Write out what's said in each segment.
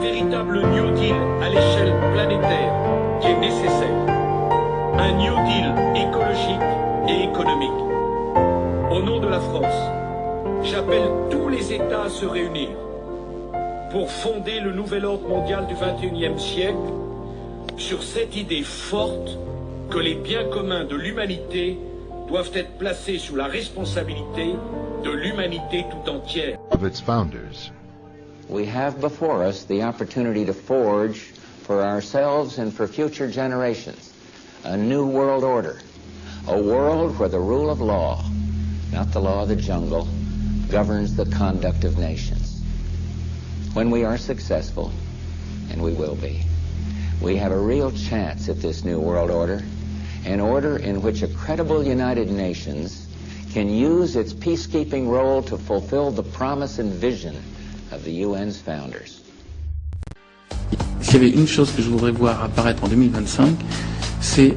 véritable New Deal à l'échelle planétaire qui est nécessaire. Un New Deal écologique et économique. Au nom de la France, j'appelle tous les États à se réunir pour fonder le nouvel ordre mondial du XXIe siècle sur cette idée forte que les biens communs de l'humanité doivent être placés sous la responsabilité de l'humanité tout entière. Of its founders. We have before us the opportunity to forge for ourselves and for future generations a new world order, a world where the rule of law, not the law of the jungle, governs the conduct of nations. When we are successful, and we will be, we have a real chance at this new world order, an order in which a credible United Nations can use its peacekeeping role to fulfill the promise and vision of the UN's founders. S'il y avait une chose que je voudrais voir apparaître en 2025, c'est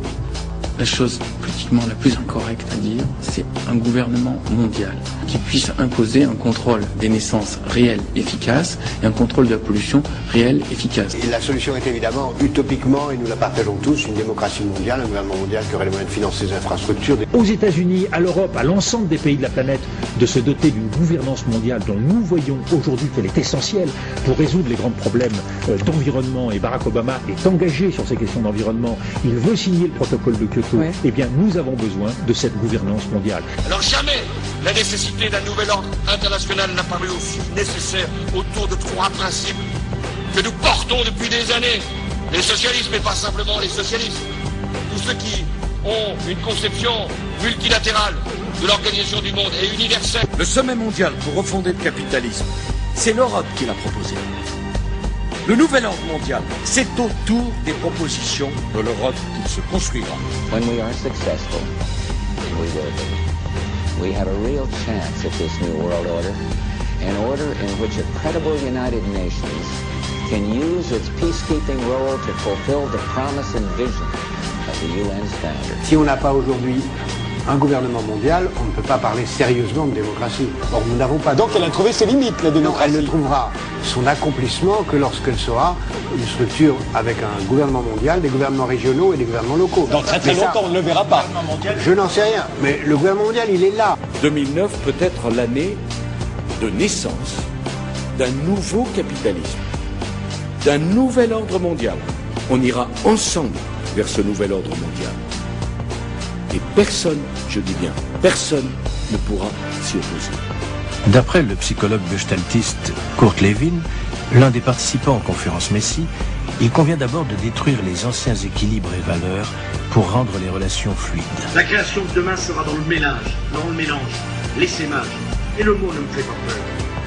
la chose politiquement la plus incorrecte à dire, c'est un gouvernement mondial qui puisse imposer un contrôle des naissances réelles, efficaces, et un contrôle de la pollution réelle, efficace. Et la solution est évidemment, utopiquement, et nous la partageons tous, une démocratie mondiale, un gouvernement mondial qui aurait les moyens de financer ses infrastructures. Aux États-Unis, à l'Europe, à l'ensemble des pays de la planète, de se doter d'une gouvernance mondiale dont nous voyons aujourd'hui qu'elle est essentielle pour résoudre les grands problèmes d'environnement. Et Barack Obama est engagé sur ces questions d'environnement. Il veut signer le protocole de Kyoto. Ouais. Eh bien, nous avons besoin de cette gouvernance mondiale. Alors jamais la nécessité d'un nouvel ordre international n'a paru aussi nécessaire autour de trois principes que nous portons depuis des années. Les socialistes, mais pas simplement les socialistes. Tous ceux qui ont une conception multilatérale de l'organisation du monde et universelle. Le sommet mondial pour refonder le capitalisme, c'est l'Europe qui l'a proposé. Le nouvel ordre mondial, c'est autour des propositions de l'Europe qu'il se construira. When we are successful, and we will be, we have a real chance at this new world order, an order in which a credible United Nations can use its peacekeeping role to fulfill the promise and vision of the UN's founders. Si on n'a pas aujourd'hui un gouvernement mondial, on ne peut pas parler sérieusement de démocratie. Or, nous n'avons pas... Donc elle a trouvé ses limites, la démocratie. Non, elle ne trouvera son accomplissement que lorsqu'elle sera une structure avec un gouvernement mondial, des gouvernements régionaux et des gouvernements locaux. Dans très longtemps, on ne le verra pas. Je n'en sais rien, mais le gouvernement mondial, il est là. 2009 peut être l'année de naissance d'un nouveau capitalisme, d'un nouvel ordre mondial. On ira ensemble vers ce nouvel ordre mondial. Et personne, je dis bien, personne ne pourra s'y opposer. D'après le psychologue gestaltiste Kurt Lewin, l'un des participants en conférence Messi, il convient d'abord de détruire les anciens équilibres et valeurs pour rendre les relations fluides. La création de demain sera dans le mélange, l'essaimage. Et le mot ne me fait pas peur,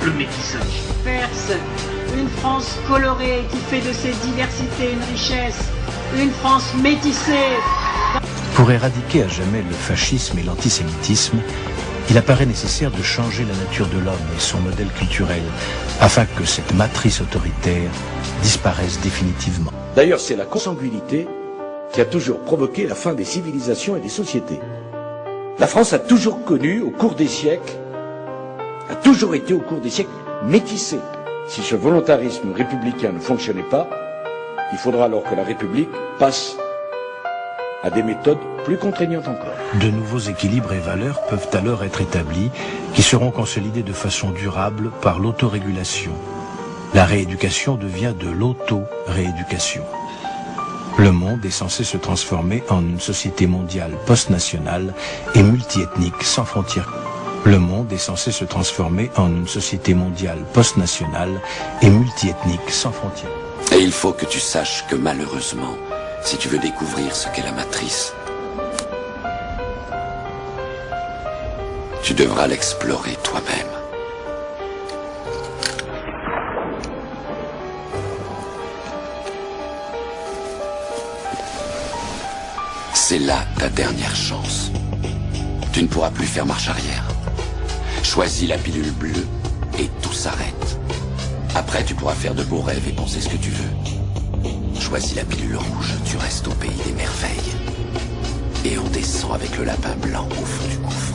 le métissage. Perse, une France colorée qui fait de ses diversités une richesse, une France métissée. Pour éradiquer à jamais le fascisme et l'antisémitisme, il apparaît nécessaire de changer la nature de l'homme et son modèle culturel, afin que cette matrice autoritaire disparaisse définitivement. D'ailleurs, c'est la consanguinité qui a toujours provoqué la fin des civilisations et des sociétés. La France a toujours connu, au cours des siècles, a toujours été au cours des siècles métissée. Si ce volontarisme républicain ne fonctionnait pas, il faudra alors que la République passe à des méthodes plus contraignantes encore. De nouveaux équilibres et valeurs peuvent alors être établis, qui seront consolidés de façon durable par l'autorégulation. La rééducation devient de l'auto-rééducation. Le monde est censé se transformer en une société mondiale post-nationale et multiethnique sans frontières. Le monde est censé se transformer en une société mondiale post-nationale et multiethnique sans frontières. Et il faut que tu saches que malheureusement, si tu veux découvrir ce qu'est la matrice, tu devras l'explorer toi-même. C'est là ta dernière chance. Tu ne pourras plus faire marche arrière. Choisis la pilule bleue et tout s'arrête. Après, tu pourras faire de beaux rêves et penser ce que tu veux. Choisis la pilule rouge, tu restes au pays des merveilles. Et on descend avec le lapin blanc au fond du gouffre.